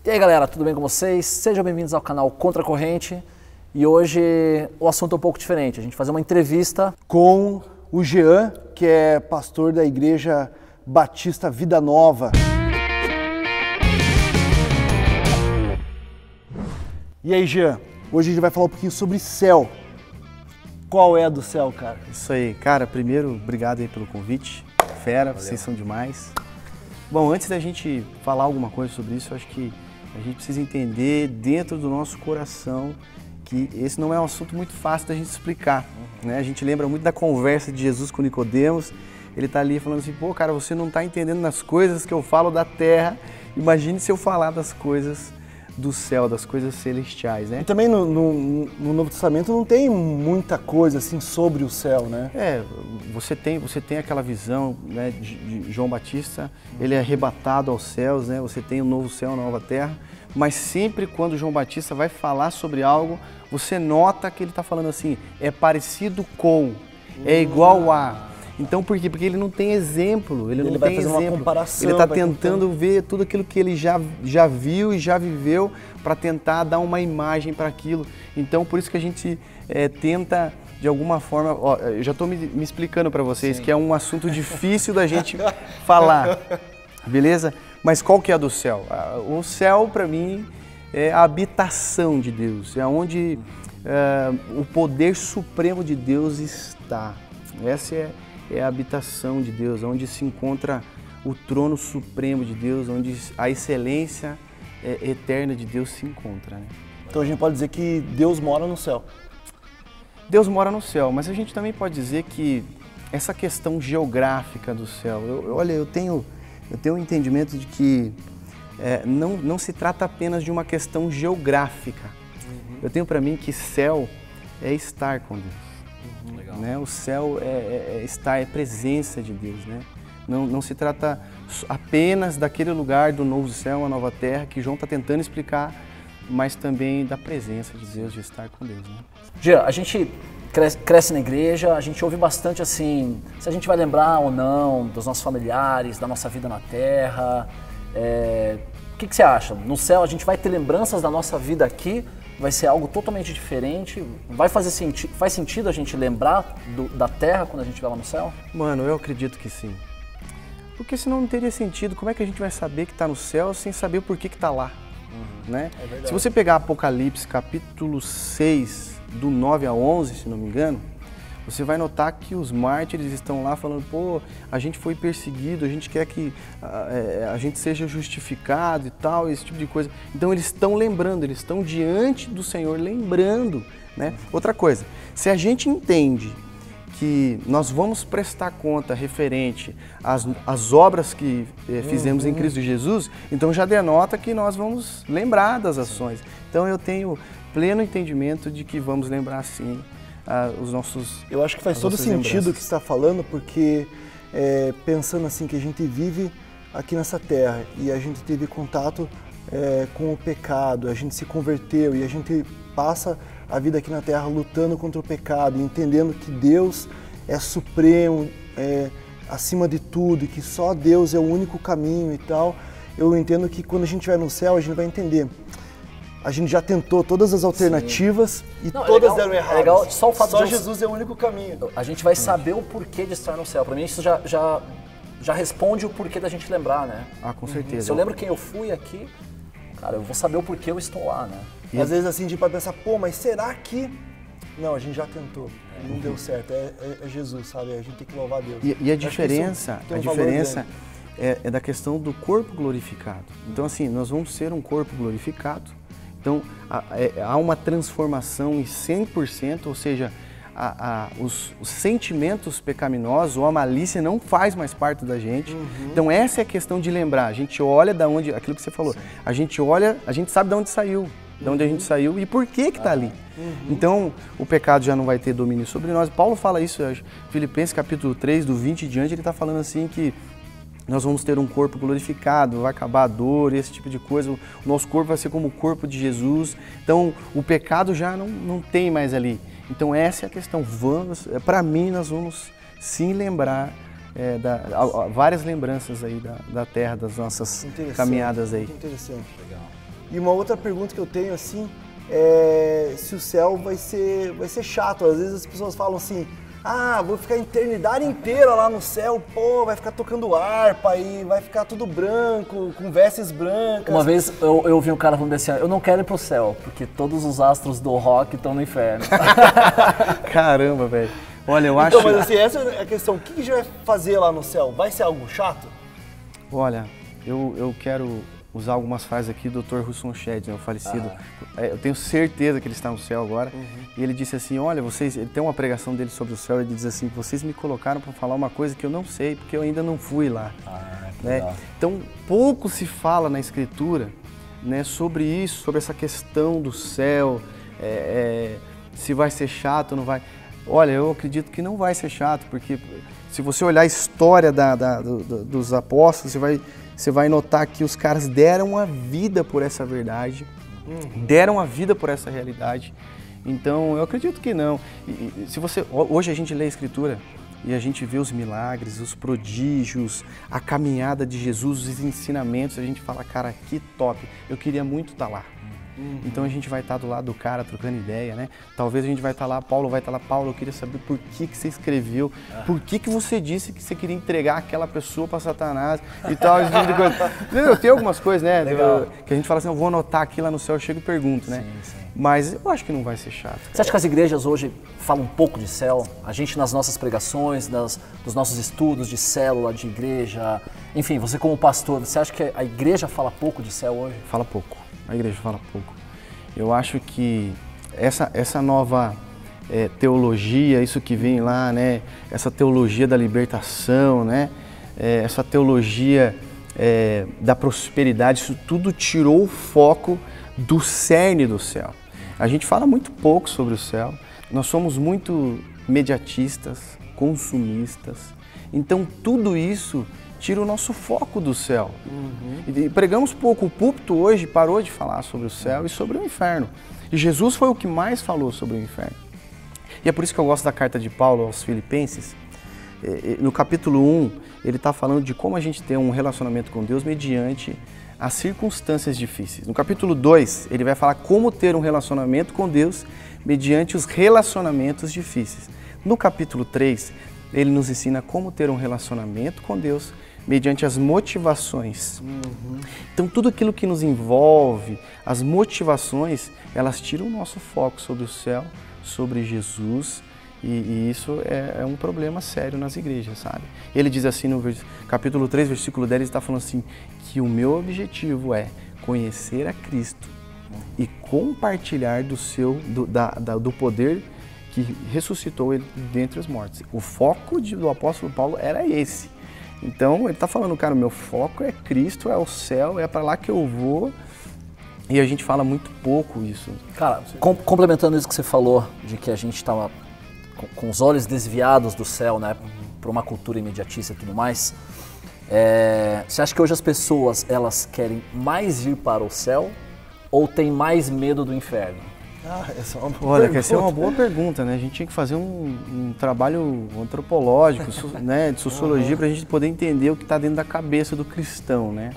E aí galera, tudo bem com vocês? Sejam bem-vindos ao canal Contra a Corrente. E hoje o assunto é um pouco diferente. A gente vai fazer uma entrevista com o Jean, que é pastor da Igreja Batista Vida Nova. E aí, Jean, hoje a gente vai falar um pouquinho sobre céu. Qual é a do céu, cara? Isso aí, cara, primeiro, obrigado aí pelo convite. Fera, valeu. Vocês são demais. Bom, antes da gente falar alguma coisa sobre isso, eu acho que a gente precisa entender dentro do nosso coração que esse não é um assunto muito fácil da gente explicar, né? A gente lembra muito da conversa de Jesus com Nicodemos. Ele tá ali falando assim, pô, cara, você não tá entendendo nas coisas que eu falo da terra, imagine se eu falar das coisas do céu, das coisas celestiais, né? E também no Novo Testamento não tem muita coisa assim sobre o céu, né? Você tem aquela visão, né, de João Batista, ele é arrebatado aos céus, né? Você tem o novo céu, a nova terra, mas sempre quando João Batista vai falar sobre algo, você nota que ele está falando assim, é parecido com, é igual a. Então por quê? Porque ele não tem exemplo, ele não vai tem fazer exemplo. Uma comparação, ele está tentando ver tudo aquilo que ele já viu e já viveu para tentar dar uma imagem para aquilo. Então por isso que a gente tenta, de alguma forma, ó, eu já estou me explicando para vocês, sim, que é um assunto difícil da gente falar, beleza? Mas qual que é a do céu? O céu para mim é a habitação de Deus, é onde o poder supremo de Deus está. Essa é a habitação de Deus, onde se encontra o trono supremo de Deus, onde a excelência eterna de Deus se encontra, né? Então a gente pode dizer que Deus mora no céu. Deus mora no céu, mas a gente também pode dizer que essa questão geográfica do céu, eu tenho um entendimento de que não se trata apenas de uma questão geográfica. Eu tenho para mim que céu é estar com Deus. Né? O céu é presença de Deus, né? Não se trata apenas daquele lugar do novo céu, a nova terra, que João está tentando explicar, mas também da presença de Deus, de estar com Deus, né? Jean, a gente cresce na igreja, a gente ouve bastante assim, se a gente vai lembrar ou não dos nossos familiares, da nossa vida na terra. O que você acha? No céu a gente vai ter lembranças da nossa vida aqui? Vai ser algo totalmente diferente? Faz sentido a gente lembrar da terra quando a gente vai lá no céu? Mano, eu acredito que sim. Porque senão não teria sentido. Como é que a gente vai saber que está no céu sem saber por que está lá? Né? Se você pegar Apocalipse capítulo 6, do 9 a 11, se não me engano, você vai notar que os mártires estão lá falando, pô, a gente foi perseguido, a gente quer que a gente seja justificado e tal, esse tipo de coisa. Então eles estão lembrando, eles estão diante do Senhor lembrando, né? Outra coisa, se a gente entende que nós vamos prestar conta referente às obras que fizemos em Cristo Jesus, então já denota que nós vamos lembrar das ações. Então eu tenho pleno entendimento de que vamos lembrar sim os nossos. Eu acho que faz todo sentido o que você está falando, porque pensando assim que a gente vive aqui nessa terra e a gente teve contato com o pecado, a gente se converteu e a gente passa a vida aqui na terra lutando contra o pecado, entendendo que Deus é supremo, acima de tudo, e que só Deus é o único caminho e tal. Eu entendo que quando a gente vai no céu, a gente vai entender. A gente já tentou todas as alternativas e todas deram errado. Legal, só o fato de Jesus é o único caminho. A gente vai saber o porquê de estar no céu. Para mim isso já responde o porquê da gente lembrar, né? Ah, com certeza. Se eu lembro quem eu fui aqui, cara, eu vou saber o porquê eu estou lá, né? E às vezes assim a gente pode pensar, pô, mas será que... Não, a gente já tentou, não deu certo, é Jesus, sabe? A gente tem que louvar Deus. E a diferença é da questão do corpo glorificado. Então assim, nós vamos ser um corpo glorificado. Então, há uma transformação em 100%, ou seja, os sentimentos pecaminosos ou a malícia não faz mais parte da gente. Então, essa é a questão de lembrar. A gente olha da onde, aquilo que você falou, a gente olha, a gente sabe de onde saiu, de onde a gente saiu e por que está ali. Então, o pecado já não vai ter domínio sobre nós. Paulo fala isso, Filipenses capítulo 3, do 20 em diante, ele está falando assim que nós vamos ter um corpo glorificado, vai acabar a dor, esse tipo de coisa. O nosso corpo vai ser como o corpo de Jesus. Então, o pecado já não tem mais ali. Então, essa é a questão. Para mim, nós vamos sim lembrar várias lembranças aí da terra, das nossas caminhadas aí. Muito interessante. Legal. E uma outra pergunta que eu tenho assim é se o céu vai ser chato. Às vezes as pessoas falam assim, vou ficar a eternidade inteira lá no céu, pô, vai ficar tocando harpa e vai ficar tudo branco, com vestes brancas. Uma vez eu ouvi um cara falando assim, eu não quero ir pro céu, porque todos os astros do rock estão no inferno. Caramba, velho. Olha, eu acho... Então, mas assim, essa é a questão. O que a gente vai fazer lá no céu? Vai ser algo chato? Olha, eu quero usar algumas frases aqui do Dr. Russell Shedd, o falecido. Eu tenho certeza que ele está no céu agora. E ele disse assim, olha, ele tem uma pregação dele sobre o céu, ele diz assim, vocês me colocaram para falar uma coisa que eu não sei, porque eu ainda não fui lá. Né? Então, pouco se fala na Escritura, né, sobre isso, sobre essa questão do céu, se vai ser chato ou não vai. Olha, eu acredito que não vai ser chato, porque se você olhar a história dos apóstolos, você vai notar que os caras deram a vida por essa verdade, deram a vida por essa realidade. Então, eu acredito que não. Hoje a gente lê a Escritura e a gente vê os milagres, os prodígios, a caminhada de Jesus, os ensinamentos, a gente fala, cara, que top, eu queria muito estar lá. Então a gente vai estar do lado do cara, trocando ideia, né? Talvez a gente vai estar lá, Paulo vai estar lá, Paulo, eu queria saber por que você escreveu, por que você disse que você queria entregar aquela pessoa para Satanás e tal, esse tipo de coisa. Entendeu? Tem algumas coisas, né? Que a gente fala assim, eu vou anotar aqui lá no céu, eu chego e pergunto, né? Sim. Mas eu acho que não vai ser chato. Você acha que as igrejas hoje falam um pouco de céu? A gente nas nossas pregações, dos nossos estudos de célula, de igreja, enfim, você como pastor, você acha que a igreja fala pouco de céu hoje? Fala pouco. A igreja fala pouco. Eu acho que essa nova teologia, isso que vem lá, né? Essa teologia da libertação, né? Essa teologia da prosperidade, isso tudo tirou o foco do cerne do céu. A gente fala muito pouco sobre o céu, nós somos muito mediatistas, consumistas, então tudo isso tira o nosso foco do céu. E pregamos pouco, o púlpito hoje parou de falar sobre o céu e sobre o inferno. E Jesus foi o que mais falou sobre o inferno. E é por isso que eu gosto da carta de Paulo aos Filipenses. No capítulo 1, ele está falando de como a gente tem um relacionamento com Deus mediante as circunstâncias difíceis. No capítulo 2, ele vai falar como ter um relacionamento com Deus mediante os relacionamentos difíceis. No capítulo 3, ele nos ensina como ter um relacionamento com Deus mediante as motivações. Então, tudo aquilo que nos envolve, as motivações, elas tiram o nosso foco sobre o céu, sobre Jesus, e isso é um problema sério nas igrejas, sabe? Ele diz assim no capítulo 3, versículo 10, ele está falando assim, que o meu objetivo é conhecer a Cristo e compartilhar do poder que ressuscitou ele dentre os mortos. O foco do apóstolo Paulo era esse. Então, ele está falando, cara, o meu foco é Cristo, é o céu, é para lá que eu vou. E a gente fala muito pouco isso. Cara, complementando isso que você falou, de que a gente estava com os olhos desviados do céu, né, para uma cultura imediatista e tudo mais, você acha que hoje as pessoas, elas querem mais ir para o céu ou têm mais medo do inferno? Essa é uma boa pergunta. Essa é uma boa pergunta, né? A gente tinha que fazer um trabalho antropológico, né, de sociologia, para a gente poder entender o que está dentro da cabeça do cristão, né?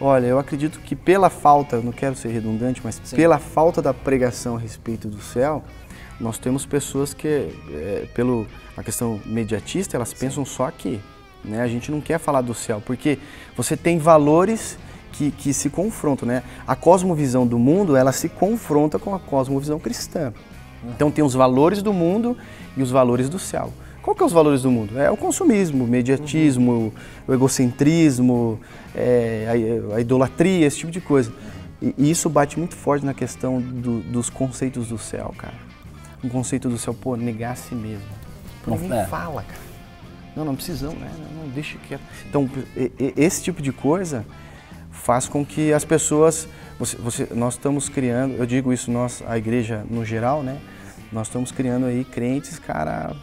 Olha, eu acredito que pela falta, não quero ser redundante, mas pela falta da pregação a respeito do céu, nós temos pessoas que, pela questão mediatista, elas pensam só aqui, né? A gente não quer falar do céu, porque você tem valores que se confrontam, né? A cosmovisão do mundo, ela se confronta com a cosmovisão cristã. Então tem os valores do mundo e os valores do céu. Qual que é os valores do mundo? É o consumismo, o mediatismo, o egocentrismo, a idolatria, esse tipo de coisa. E isso bate muito forte na questão dos conceitos do céu, cara. Um conceito do céu, pô, negar a si mesmo. Ninguém fala, cara. Não precisamos, né? Não, deixa quieto. Então, esse tipo de coisa faz com que as pessoas, nós estamos criando, eu digo isso, a igreja no geral, né? Nós estamos criando aí crentes, cara,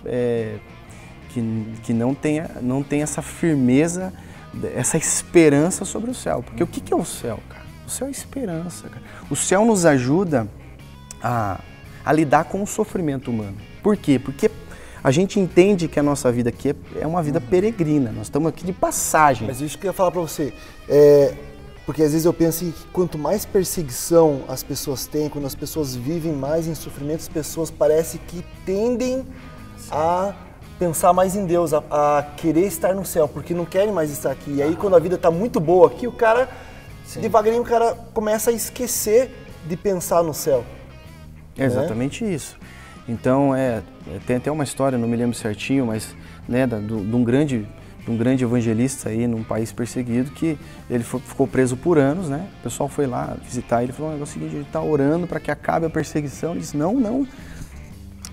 que não tem essa firmeza, essa esperança sobre o céu. Porque o que é o céu, cara? O céu é esperança, cara. O céu nos ajuda a lidar com o sofrimento humano. Por quê? Porque a gente entende que a nossa vida aqui é uma vida peregrina, nós estamos aqui de passagem. Mas isso que eu ia falar para você, porque às vezes eu penso que quanto mais perseguição as pessoas têm, quando as pessoas vivem mais em sofrimento, as pessoas parece que tendem a pensar mais em Deus, a querer estar no céu, porque não querem mais estar aqui. E aí quando a vida está muito boa aqui, o cara, devagarinho o cara começa a esquecer de pensar no céu. É exatamente isso. Então, tem até uma história, não me lembro certinho, mas né, de um grande evangelista aí num país perseguido, que ele ficou preso por anos, né? O pessoal foi lá visitar ele e falou: é o seguinte, a gente está orando para que acabe a perseguição. Ele disse: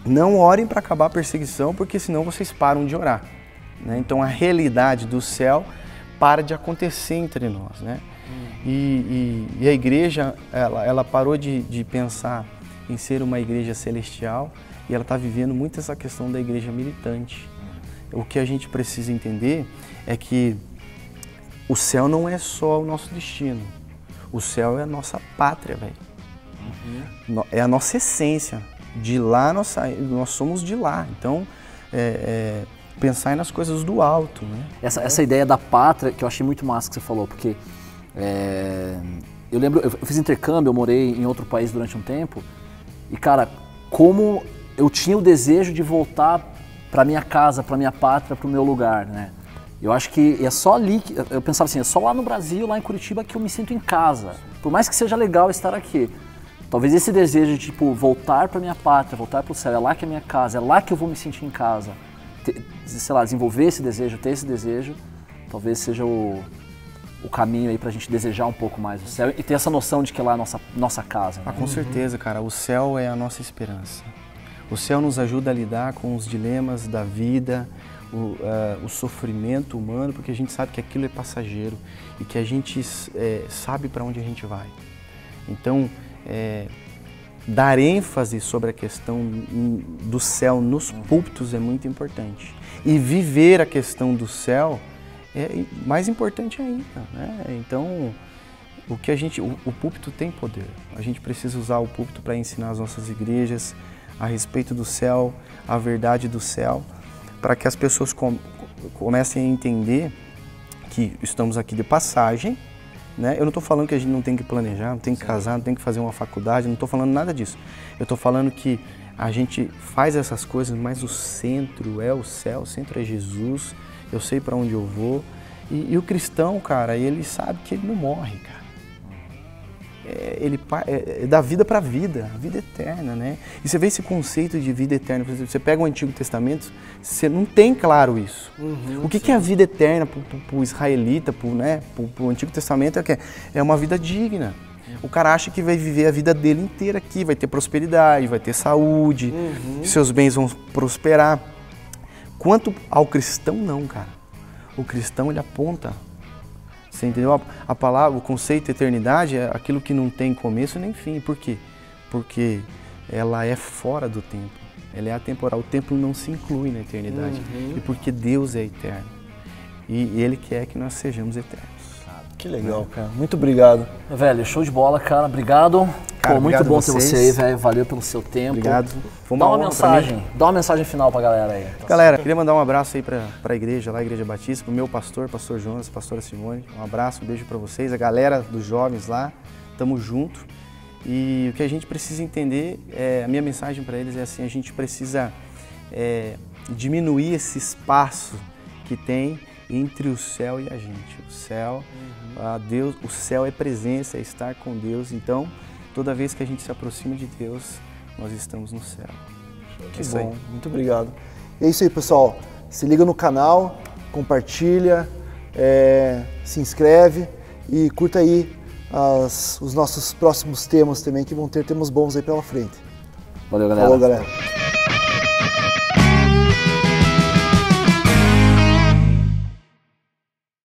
não orem para acabar a perseguição, porque senão vocês param de orar. Né? Então a realidade do céu para de acontecer entre nós. Né? E a igreja, ela parou de pensar em ser uma igreja celestial e ela está vivendo muito essa questão da igreja militante. O que a gente precisa entender é que o céu não é só o nosso destino. O céu é a nossa pátria, velho. É a nossa essência. De lá nós somos de lá. Então, pensar nas coisas do alto, né? Essa ideia da pátria, que eu achei muito massa que você falou, porque eu lembro, eu fiz intercâmbio, eu morei em outro país durante um tempo, e cara, como eu tinha o desejo de voltar para minha casa, para minha pátria, para o meu lugar, né? Eu acho que é só ali, eu pensava assim, é só lá no Brasil, lá em Curitiba, que eu me sinto em casa. Por mais que seja legal estar aqui. Talvez esse desejo de, tipo, voltar para minha pátria, voltar para o céu, é lá que é a minha casa, é lá que eu vou me sentir em casa. Sei lá, desenvolver esse desejo, ter esse desejo, talvez seja o caminho aí pra gente desejar um pouco mais o céu e ter essa noção de que lá é a nossa casa. Né? Ah, com certeza, cara. O céu é a nossa esperança. O céu nos ajuda a lidar com os dilemas da vida, o sofrimento humano, porque a gente sabe que aquilo é passageiro e que a gente sabe para onde a gente vai. Então, dar ênfase sobre a questão do céu nos púlpitos é muito importante. E viver a questão do céu é mais importante ainda, né? Então, o púlpito tem poder. A gente precisa usar o púlpito para ensinar as nossas igrejas a respeito do céu, a verdade do céu, para que as pessoas comecem a entender que estamos aqui de passagem. Né? Eu não estou falando que a gente não tem que planejar, não tem que casar, não tem que fazer uma faculdade, não estou falando nada disso. Eu estou falando que a gente faz essas coisas, mas o centro é o céu, o centro é Jesus, eu sei para onde eu vou. E o cristão, cara, ele sabe que ele não morre, cara. Ele é da vida para a vida eterna, né? E você vê esse conceito de vida eterna, por exemplo, você pega o Antigo Testamento, você não tem claro isso. O que é a vida eterna para o israelita, para o Antigo Testamento é uma vida digna. O cara acha que vai viver a vida dele inteira aqui, vai ter prosperidade, vai ter saúde, seus bens vão prosperar. Quanto ao cristão, não, cara. O cristão, ele aponta. Você entendeu? A palavra, o conceito de eternidade é aquilo que não tem começo nem fim. Por quê? Porque ela é fora do tempo. Ela é atemporal. O tempo não se inclui na eternidade. E porque Deus é eterno. E Ele quer que nós sejamos eternos. Que legal, cara. Muito obrigado. Velho, show de bola, cara. Obrigado. Cara, pô, muito bom ter vocês. você aí, velho. Valeu pelo seu tempo. Obrigado. Dá uma mensagem final pra galera aí. Galera, queria mandar um abraço aí pra igreja, lá, a Igreja Batista, pro meu pastor Jonas, pastora Simone. Um abraço, um beijo pra vocês, a galera dos jovens lá. Tamo junto. E o que a gente precisa entender, a minha mensagem para eles é assim, a gente precisa diminuir esse espaço que tem entre o céu e a gente. O céu, Deus, o céu é presença, é estar com Deus. Então, toda vez que a gente se aproxima de Deus, nós estamos no céu. Que bom, muito obrigado. E é isso aí, pessoal. Se liga no canal, compartilha, se inscreve e curta aí os nossos próximos temas também, que vão ter temas bons aí pela frente. Valeu, galera. Falou, galera.